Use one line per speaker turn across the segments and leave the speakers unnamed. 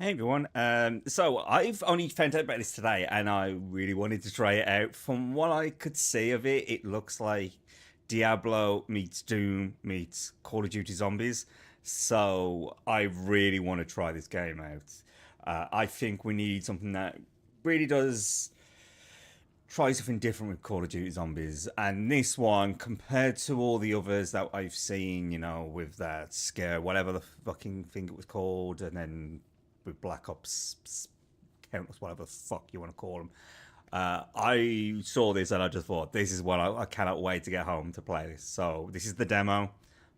Hey everyone. So I've only found out about this today, and I really wanted to try it out. From what I could see of it, it looks like Diablo meets Doom meets Call of Duty Zombies. So I really want to try this game out. I think we need something that really does try something different with Call of Duty Zombies. And this one, compared to all the others that I've seen, with that scare, whatever the fucking thing it was called, and then with Black Ops Countless, whatever the fuck you want to call them. I saw this and I just thought, this is what I cannot wait to get home to play this. So this is the demo.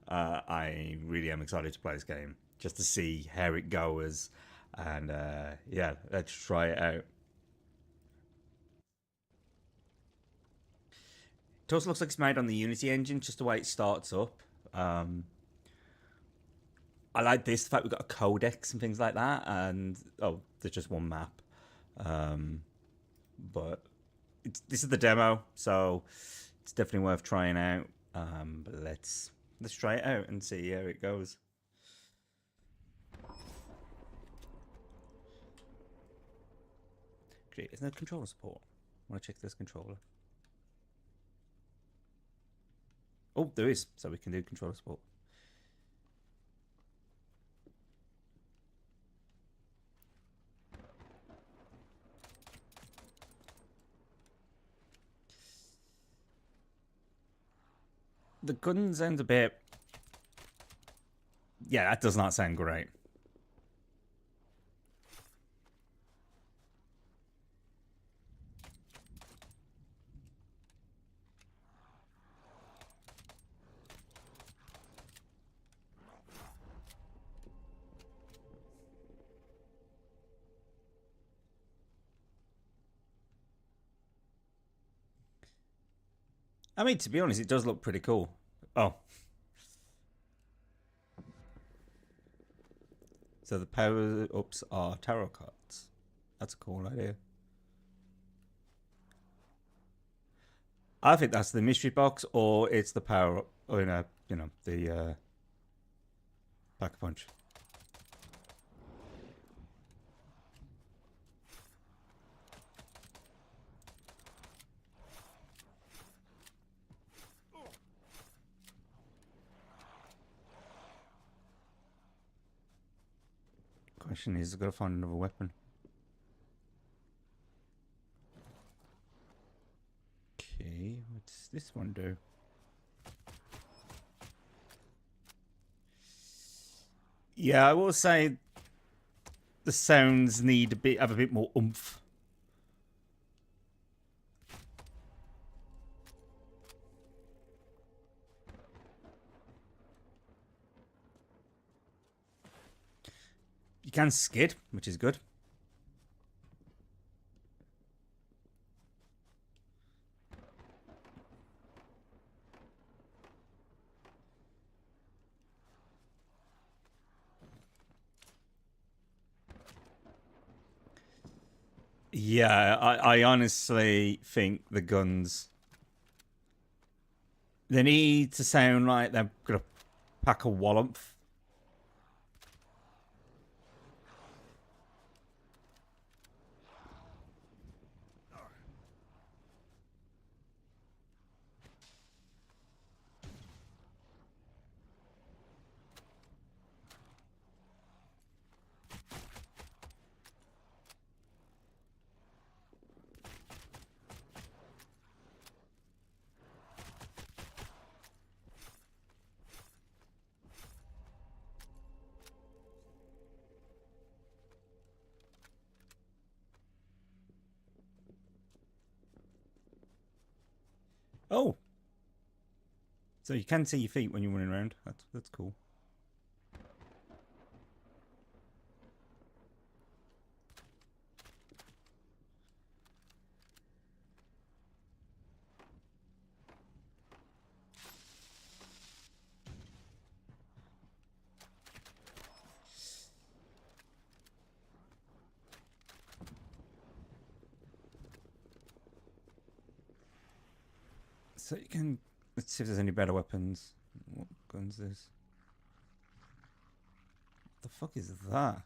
I really am excited to play this game just to see how it goes, and yeah, let's try it out. It also looks like it's made on the Unity engine, just the way it starts up. Um, I like this, the fact we've got a codex and things like that, and oh, there's just one map. Um, but this is the demo, so it's definitely worth trying out. But let's try it out and see how it goes. Great, isn't there controller support? I want to check this controller. Oh, there is, so we can do controller support. The gun sounds a bit. Yeah, that does not sound great. I mean, to be honest, it does look pretty cool. Oh, so the power ups are tarot cards. That's a cool idea. I think that's the mystery box, or it's the power up, or the pack a punch. Question is, I've got to find another weapon. Okay, what's this one do? Yeah, I will say the sounds need have a bit more oomph. You can skid, which is good. Yeah, I honestly think the guns, they need to sound like they're gonna pack a wallop. Oh, so you can see your feet when you're running around. That's cool. So you can. Let's see if there's any better weapons. What guns is? What the fuck is that?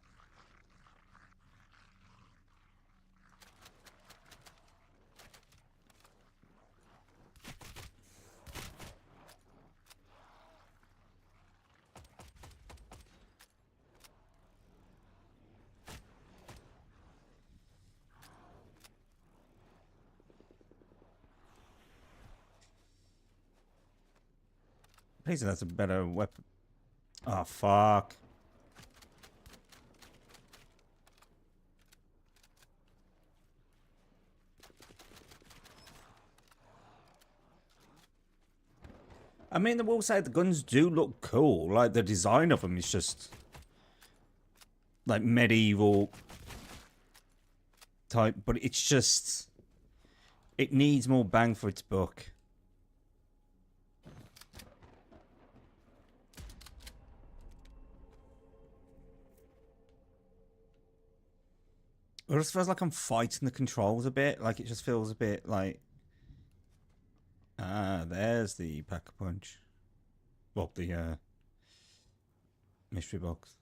Please, that's a better weapon. Oh, fuck. I mean, I will say the guns do look cool. Like, the design of them is just... like, medieval... type. But it's just... it needs more bang for its buck. It just feels like I'm fighting the controls a bit. Like, it just feels a bit like... ah, there's the pack-a-punch. Well, the mystery box.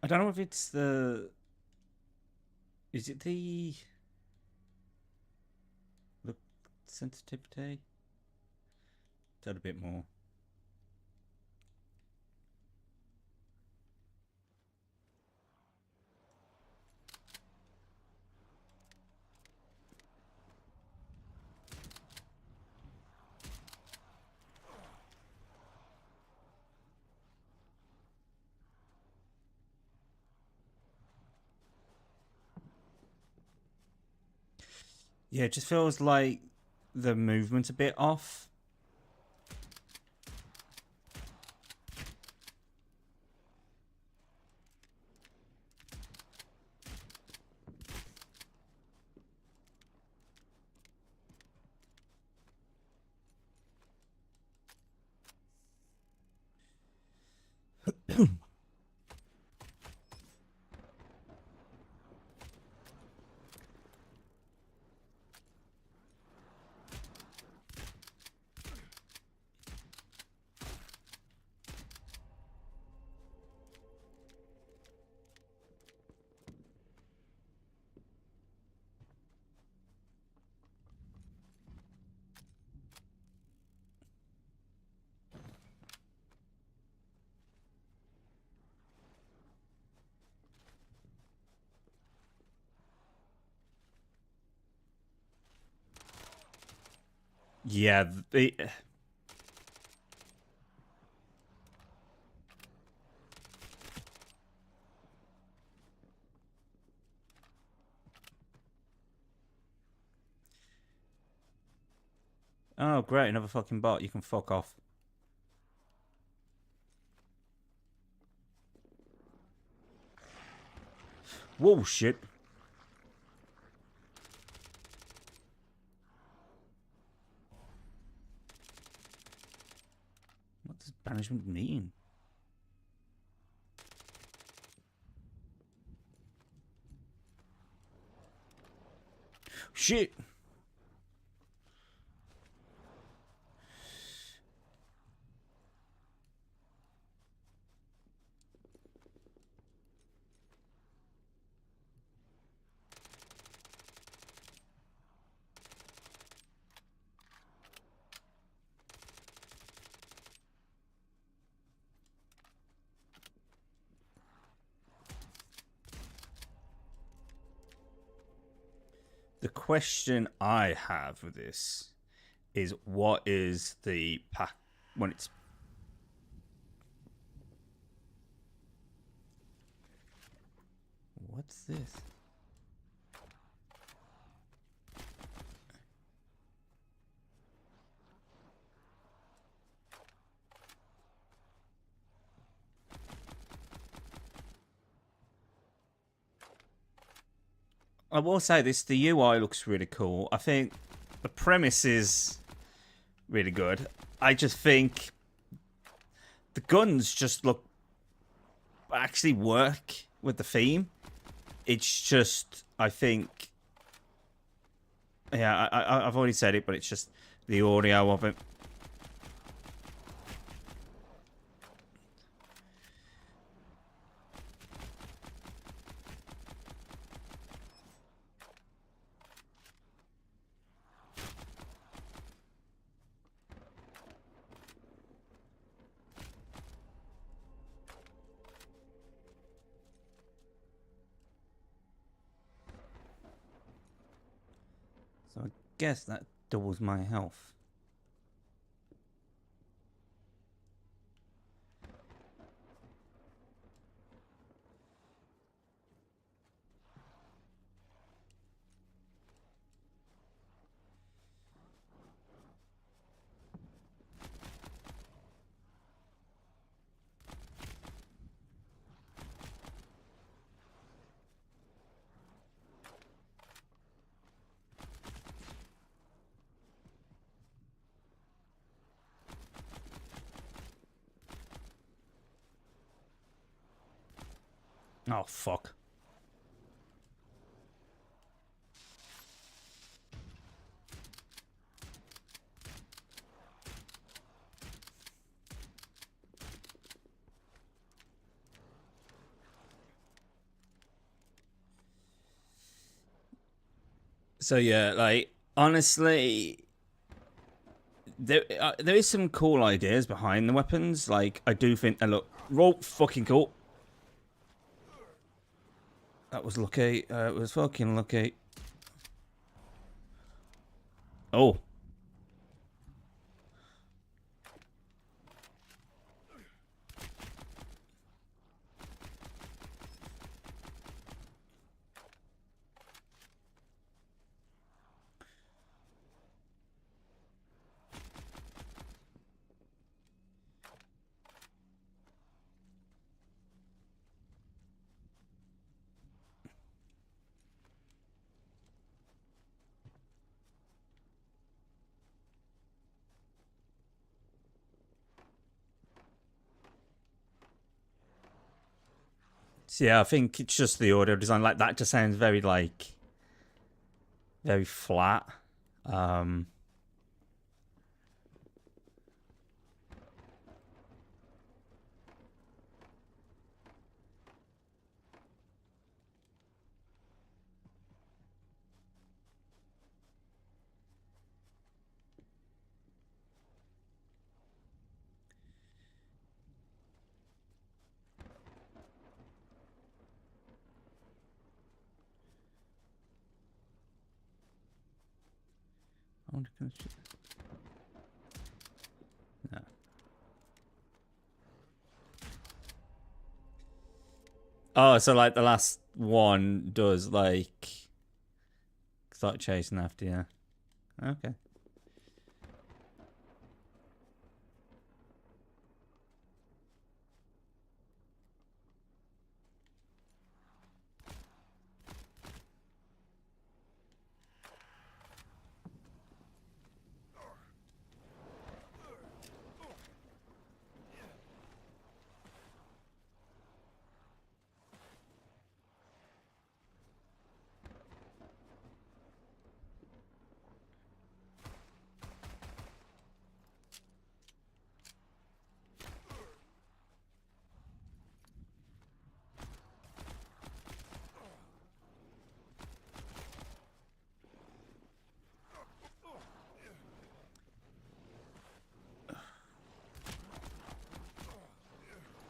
I don't know if it's the... is it the sensitivity? Is that a bit more? Yeah, it just feels like the movement's a bit off. Yeah, oh, great, another fucking bot. You can fuck off. Whoa, shit. What does banishment mean? Shit. The question I have with this is, what is the pack when it's... what's this? I will say this, the UI looks really cool. I think the premise is really good. I just think the guns just look actually work with the theme. It's just, I think, yeah, I've already said it, but it's just the audio of it. So I guess that doubles my health. Oh, fuck. So yeah, like, honestly, there is some cool ideas behind the weapons. Like, I do think they look fucking cool. That was lucky. It was fucking lucky. Oh. So yeah, I think it's just the audio design. Like, that just sounds very, like, very flat. No. Oh, so like the last one does like start chasing after you. Okay.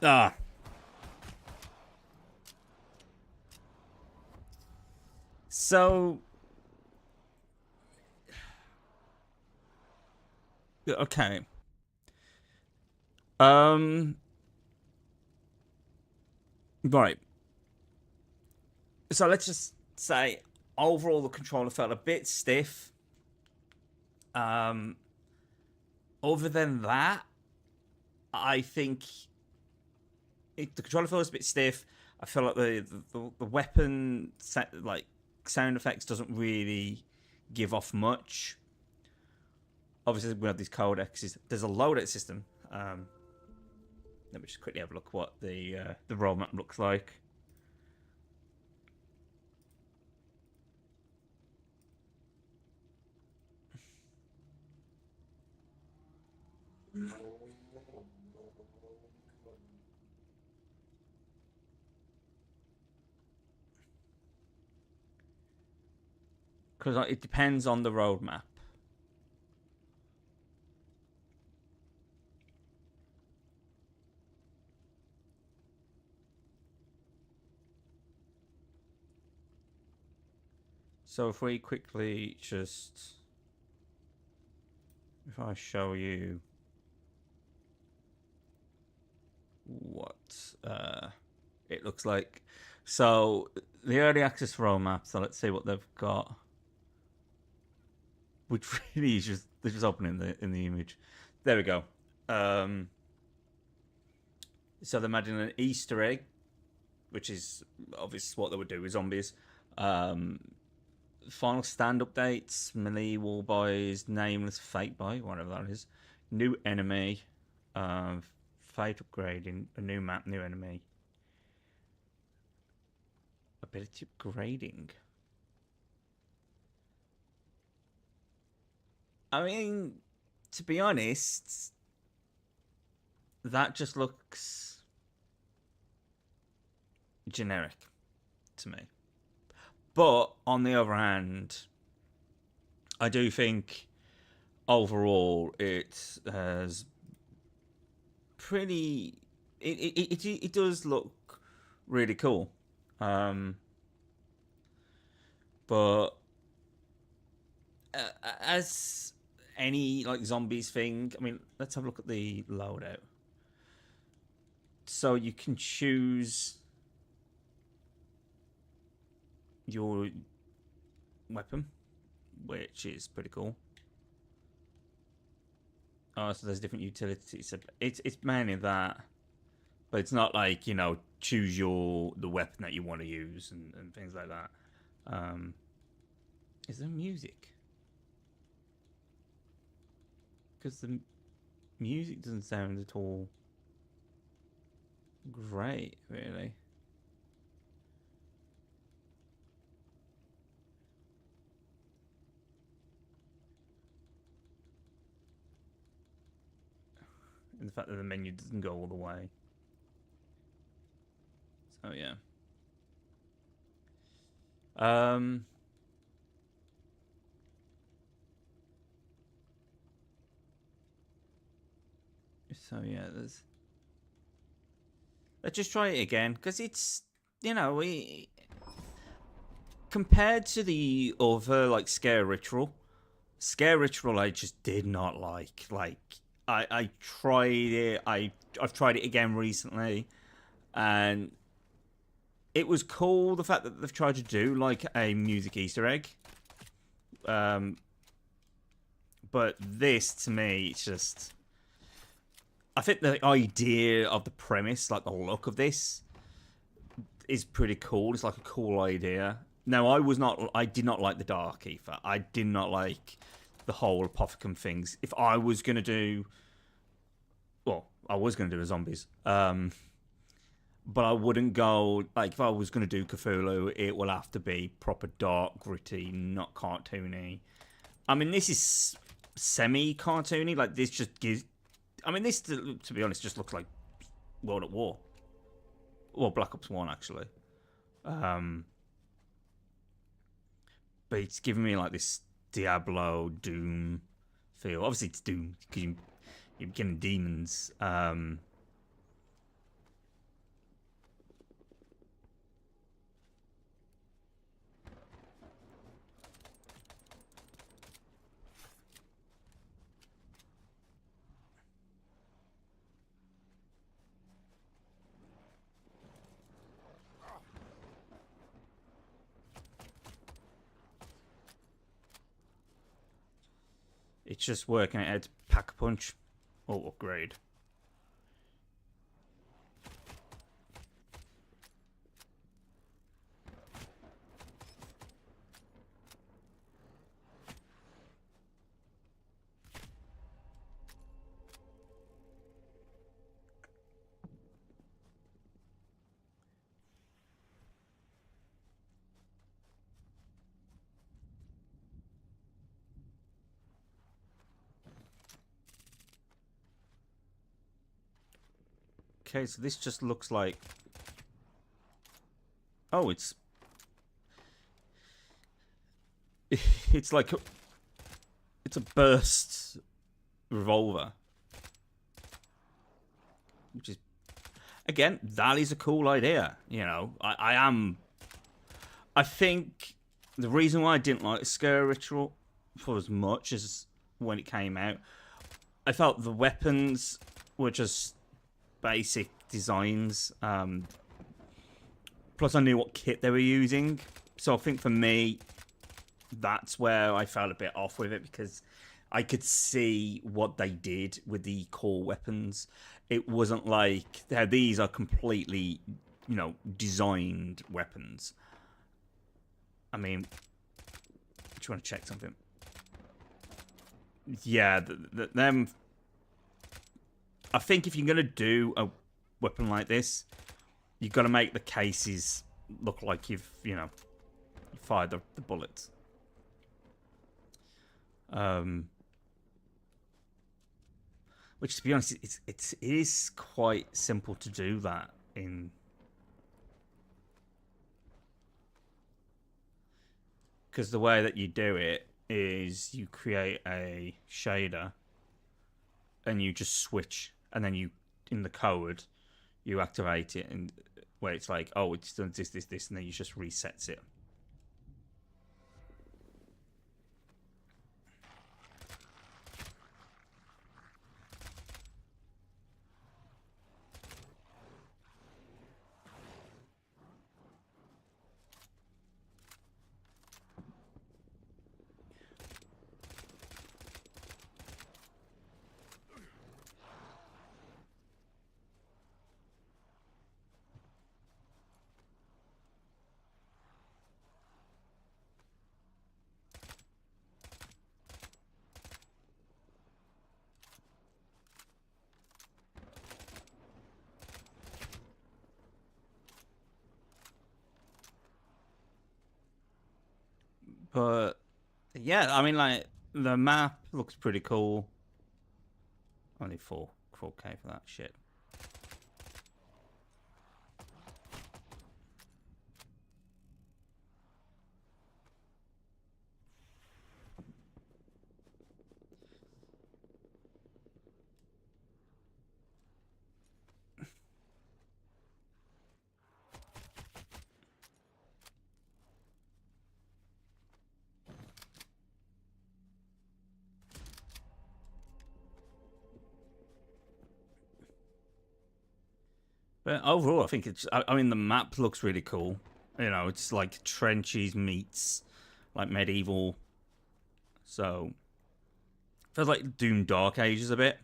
Ah. So okay. Um right. So let's just say overall the controller felt a bit stiff. Other than that, I think the controller feels a bit stiff. I feel like the weapon like sound effects doesn't really give off much. Obviously, we have these codexes. There's a loadout system. Let me just quickly have a look what the roadmap looks like. Because it depends on the roadmap. So if we quickly just, if I show you what it looks like. So the early access roadmap, so let's see what they've got. Which really is just, they're just opening in the image. There we go. So they're adding an Easter egg, which is obviously what they would do with zombies. Final stand updates, melee wall buys, nameless fate buy, whatever that is. New enemy, fate upgrading, a new map, new enemy. Ability upgrading. I mean, to be honest, that just looks generic to me. But on the other hand, I do think overall it has pretty. It does look really cool, but as any like zombies thing, I mean, let's have a look at the loadout. So you can choose your weapon, which is pretty cool. Oh, so there's different utilities. It's mainly that, but it's not like, you know, choose the weapon that you want to use and things like that. Is there music? Because the music doesn't sound at all great, really. And the fact that the menu doesn't go all the way. So yeah. So yeah, there's. Let's just try it again, because it's, you know, compared to the other like scare ritual I just did not like. Like I tried it. I've tried it again recently, and it was cool the fact that they've tried to do like a music Easter egg. But this to me, it's just. I think the idea of the premise, like the look of this, is pretty cool. It's like a cool idea. Now, I did not like the Dark Ether. I did not like the whole Apothecum things. If I was going to do, well, I was going to do a zombies. But I wouldn't go, like, if I was going to do Cthulhu, it will have to be proper dark, gritty, not cartoony. I mean, this is semi-cartoony. Like, this just gives, I mean, this, to be honest, just looks like World at War. Well, Black Ops 1, actually. But it's giving me, like, this Diablo, Doom feel. Obviously, it's Doom, because you're getting demons. It's just working out to pack a punch or upgrade. Okay, so this just looks like... Oh, it's... It's like... It's a burst revolver. Which is... Again, that is a cool idea. You know, I think the reason why I didn't like Scare Ritual for as much as when it came out, I felt the weapons were just basic designs. Plus, I knew what kit they were using. So I think for me, that's where I felt a bit off with it, because I could see what they did with the core weapons. It wasn't like these are completely, you know, designed weapons. I mean, do you want to check something? Yeah, them. I think if you're gonna do a weapon like this, you've got to make the cases look like you've, you know, fired the bullets. Which, to be honest, it is quite simple to do that in. Because the way that you do it is you create a shader and you just switch, and then you, in the code, you activate it, and where it's like, oh, it's done this, and then you just resets it. But yeah, I mean, like, the map looks pretty cool. Only 4K for that shit. But overall, I think it's. I mean, the map looks really cool. You know, it's like trenches meets like medieval. So feels like Doom Dark Ages a bit.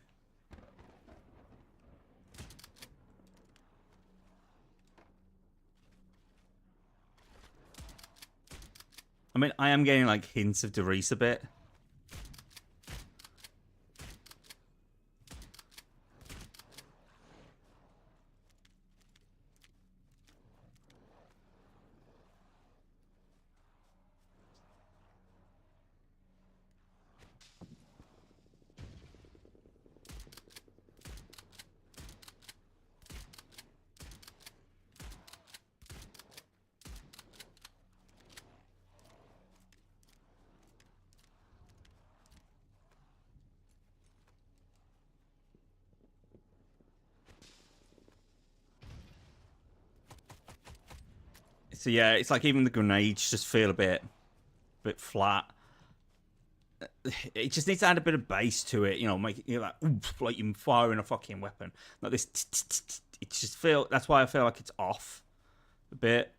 I mean, I am getting like hints of Doris a bit. So yeah, it's like even the grenades just feel a bit flat. It just needs to add a bit of bass to it, you know, make it, you know, like, oomph, like you're firing a fucking weapon. Like this, it just feel. That's why I feel like it's off a bit.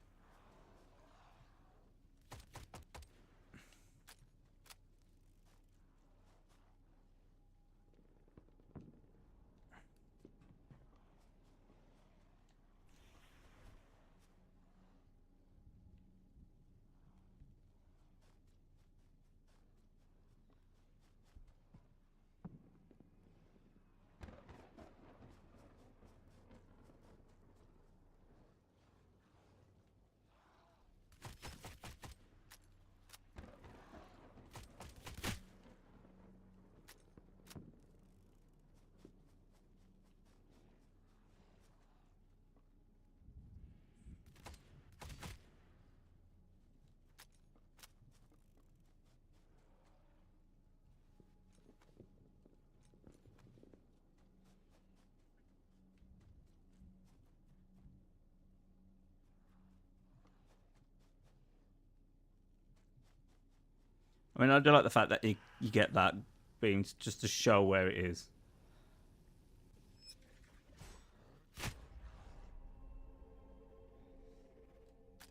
I mean, I do like the fact that you get that beam just to show where it is.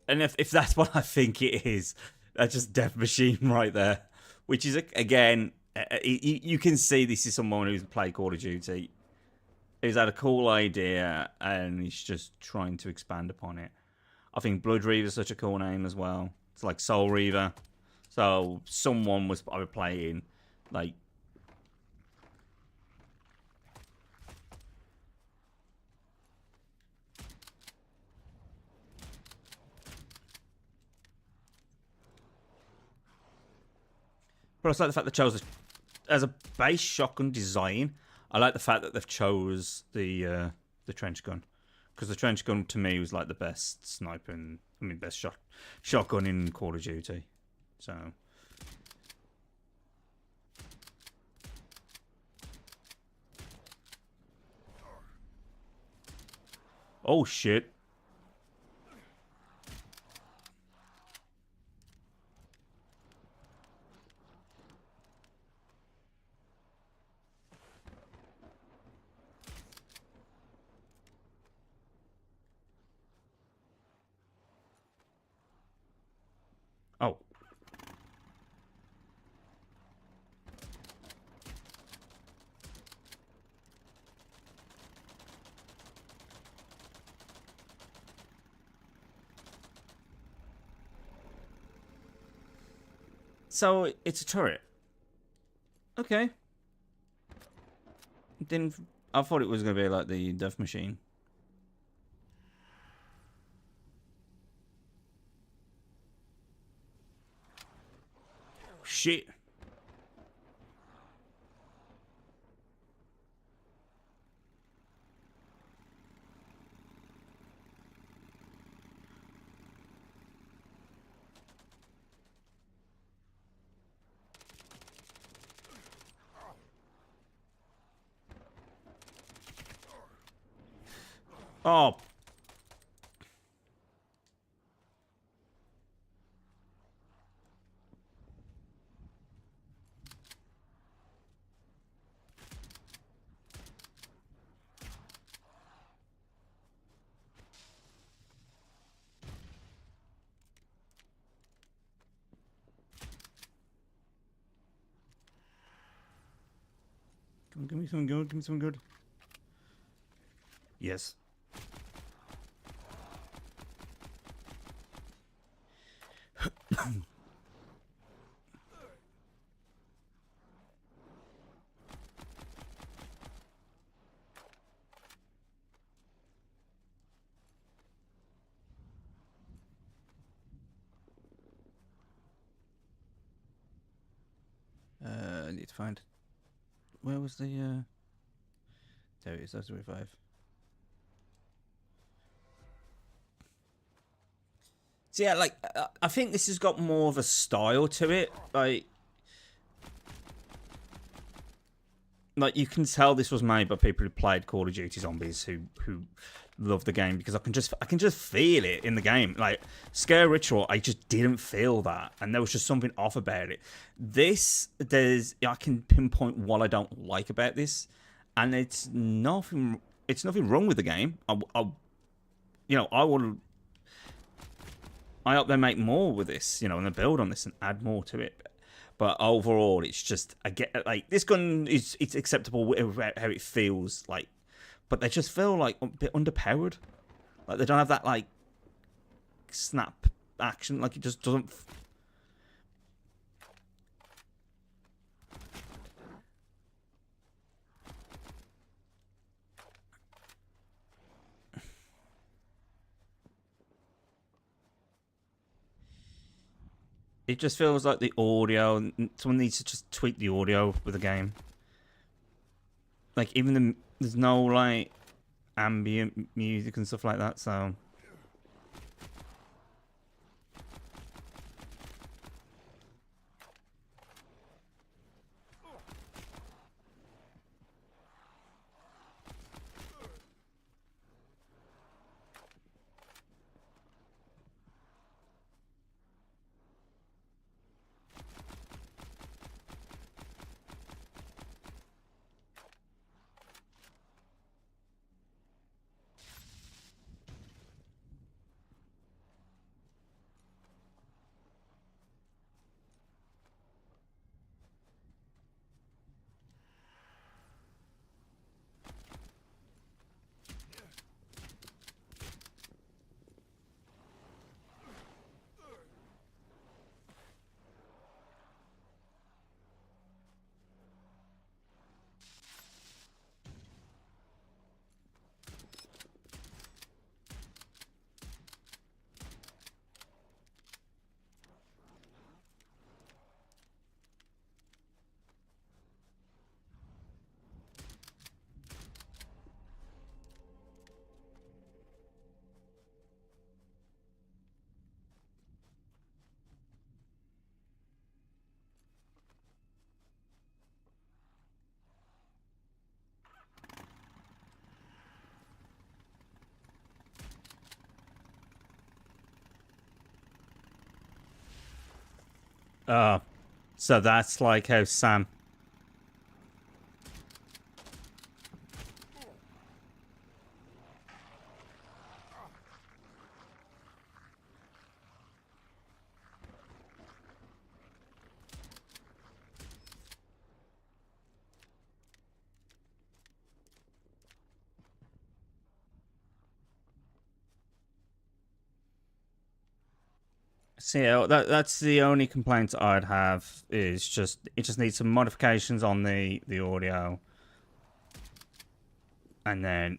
And if that's what I think it is, that's just Death Machine right there. Which is, again, you can see this is someone who's played Call of Duty. He's had a cool idea and he's just trying to expand upon it. I think Blood Reaver is such a cool name as well. It's like Soul Reaver. So someone was probably playing, like... But I also like the fact they chose, as a base shotgun design, I like the fact that they've chose the trench gun. Because the trench gun, to me, was like the best sniper, best shotgun in Call of Duty. So... Oh, shit. Oh. So, it's a turret. Okay. I thought it was going to be like the Death Machine. Shit. Oh. Come on, give me something good. Give me something good. Yes. I need to find... Where was the... There it is, that's the revive. So yeah, like, I think this has got more of a style to it. Like you can tell this was made by people who played Call of Duty Zombies who love the game, because I can just feel it in the game. Like Scare Ritual, I just didn't feel that, and there was just something off about it. I can pinpoint what I don't like about this, and it's nothing wrong with the game. I hope they make more with this, and they build on this and add more to it. But overall, it's just, I get like this gun it's acceptable how it feels like, but they just feel like a bit underpowered. Like they don't have that like snap action. Like it just doesn't. It just feels like the audio. Someone needs to just tweak the audio with the game. Like even there's no like ambient music and stuff like that. So Uh, so that's like how Sam. So yeah, that's the only complaint I'd have is just it just needs some modifications on the audio, and then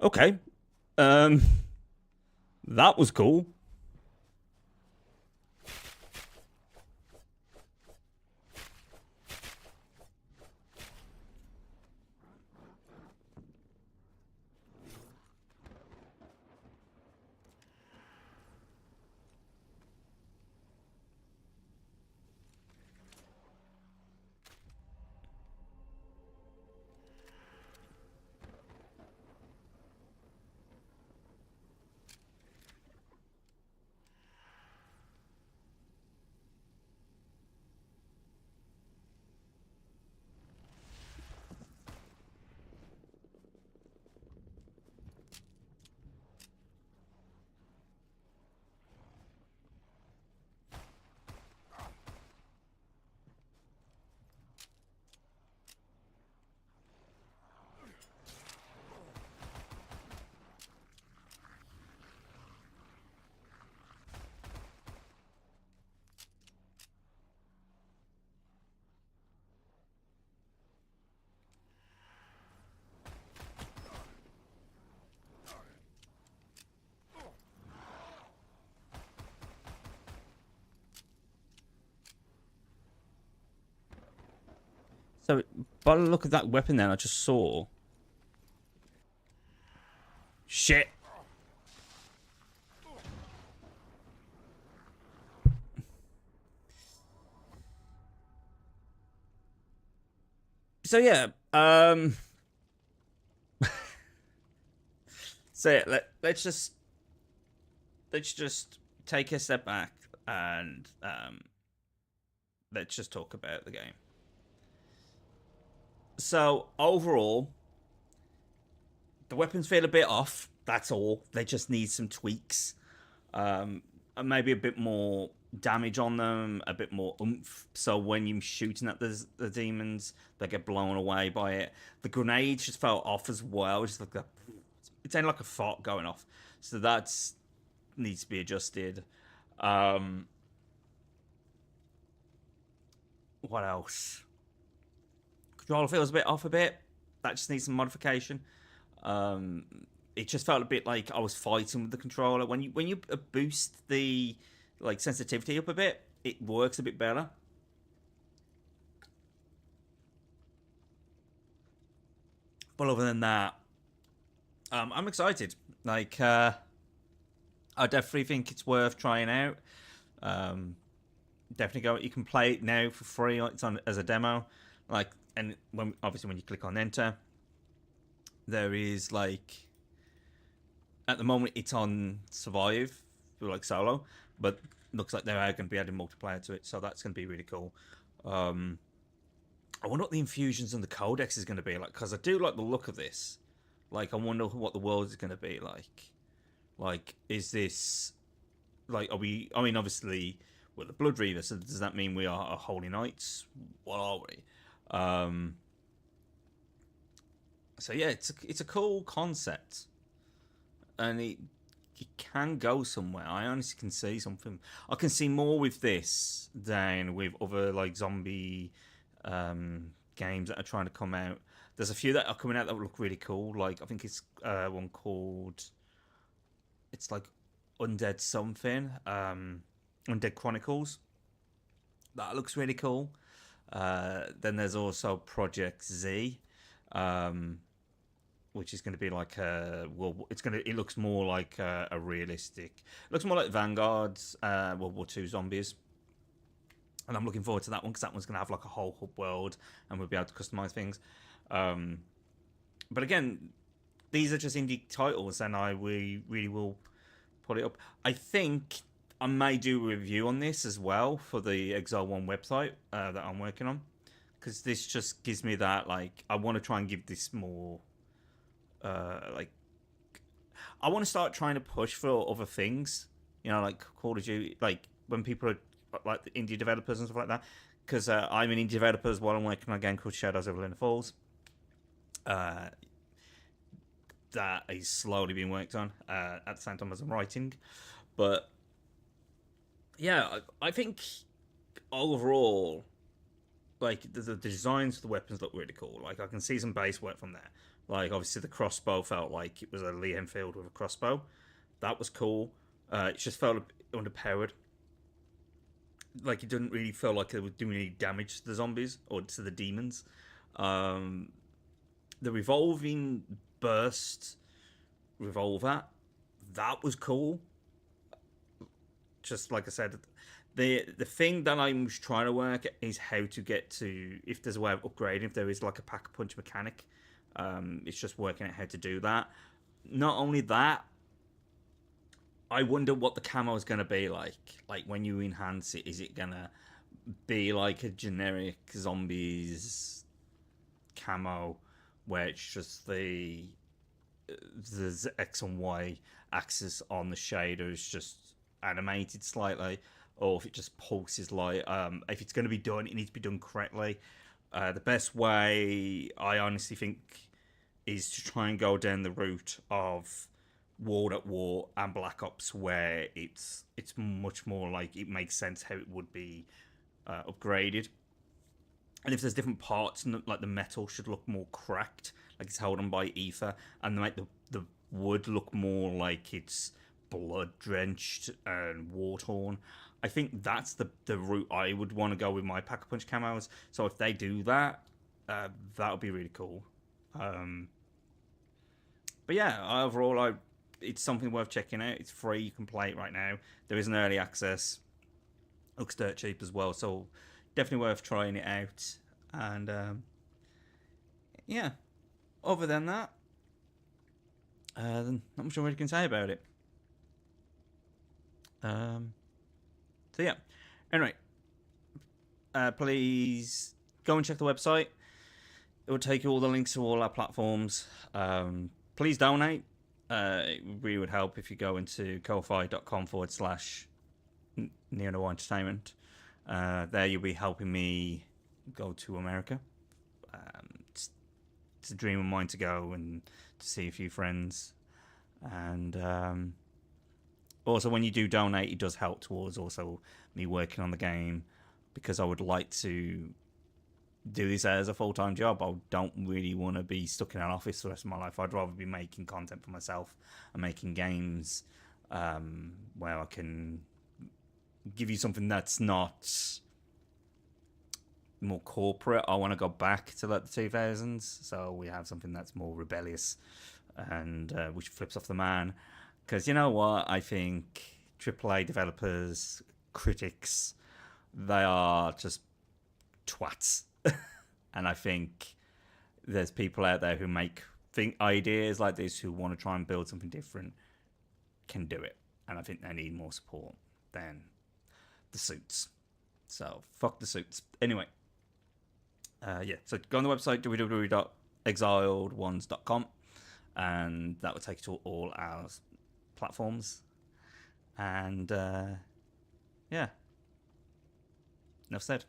okay, um, that was cool. So, by the look at that weapon, then I just saw. Shit. So yeah, so yeah, let's just take a step back and let's just talk about the game. So overall, the weapons feel a bit off. That's all. They just need some tweaks. And maybe a bit more damage on them, a bit more oomph. So when you're shooting at the demons, they get blown away by it. The grenades just fell off as well. Just like it sounded like a fart going off. So that's needs to be adjusted. Um, what else? Controller feels a bit off a bit. That just needs some modification. Um, it just felt a bit like I was fighting with the controller. When you boost the like sensitivity up a bit, it works a bit better. But other than that, I'm excited. Like, I definitely think it's worth trying out. Um, definitely go. You can play it now for free. It's on as a demo. Like, and when obviously when you click on enter, there is like at the moment it's on survive, like solo, but looks like they are going to be adding multiplayer to it, so that's going to be really cool. Um, I wonder what the infusions and the codex is going to be like, because I do like the look of this. Like, I wonder what the world is going to be like. Like, is this like are we? I mean, obviously we're the Blood Reaver, so does that mean we are Holy Knights? What are we? Um, so yeah, it's a cool concept, and it can go somewhere. I honestly can see something. I can see more with this than with other like zombie games that are trying to come out. There's a few that are coming out that look really cool. Like I think it's one called it's like Undead something, Undead Chronicles. That looks really cool. Then there's also Project Z, um, which is going to be like it looks more like a realistic. It looks more like Vanguard's World War II Zombies. And I'm looking forward to that one because that one's going to have like a whole hub world and we'll be able to customize things. But again, these are just indie titles, and we really will put it up. I think I may do a review on this as well for the Exile 1 website that I'm working on, because this just gives me that, like, I want to try and give this more, like, I want to start trying to push for other things, you know, like Call of Duty, like when people are like the indie developers and stuff like that, because I'm an indie developer as well. I'm working on a game called Shadows of Lena Falls. That is slowly being worked on at the same time as I'm writing. But yeah, I think overall, like the designs of the weapons look really cool. Like I can see some base work from there. Like obviously the crossbow felt like it was a Lee Enfield with a crossbow. That was cool. It just felt underpowered. Like it didn't really feel like it was doing any damage to the zombies or to the demons. The revolving burst revolver, that was cool. Just like I said, the thing that I'm trying to work is how to get to, if there's a way of upgrading, if there is like a pack a punch mechanic. It's just working out how to do that. Not only that, I wonder what the camo is going to be like. Like when you enhance it, is it going to be like a generic zombies camo where it's just the X and Y axis on the shader is just animated slightly, or if it just pulses light. If it's going to be done, it needs to be done correctly. The best way, I honestly think, is to try and go down the route of World at War and Black Ops, where it's much more like it makes sense how it would be upgraded. And if there's different parts, like the metal should look more cracked, like it's held on by ether, and make the wood look more like it's blood drenched and war torn. I think that's the route I would want to go with my Pack a Punch camos. So if they do that, that would be really cool. But yeah, overall, it's something worth checking out. It's free. You can play it right now. There is an early access. Looks dirt cheap as well, so definitely worth trying it out. And yeah, other than that, not much more you can say about it. So yeah, anyway, please go and check the website. It will take you all the links to all our platforms. Please donate. It really would help if you go into ko-fi.com/Neo Entertainment. There you'll be helping me go to America. It's a dream of mine to go and to see a few friends. And also, when you do donate, it does help towards also me working on the game, because I would like to do this as a full-time job. I don't really want to be stuck in an office the rest of my life. I'd rather be making content for myself and making games where I can give you something that's not more corporate. I want to go back to like the 2000s, so we have something that's more rebellious and which flips off the man. Because you know what? I think AAA developers, critics, they are just twats. And I think there's people out there who think ideas like this, who want to try and build something different, can do it. And I think they need more support than the suits. So fuck the suits. Anyway, yeah. So go on the website www.exiledones.com, and that will take you to all our platforms. And yeah, enough said.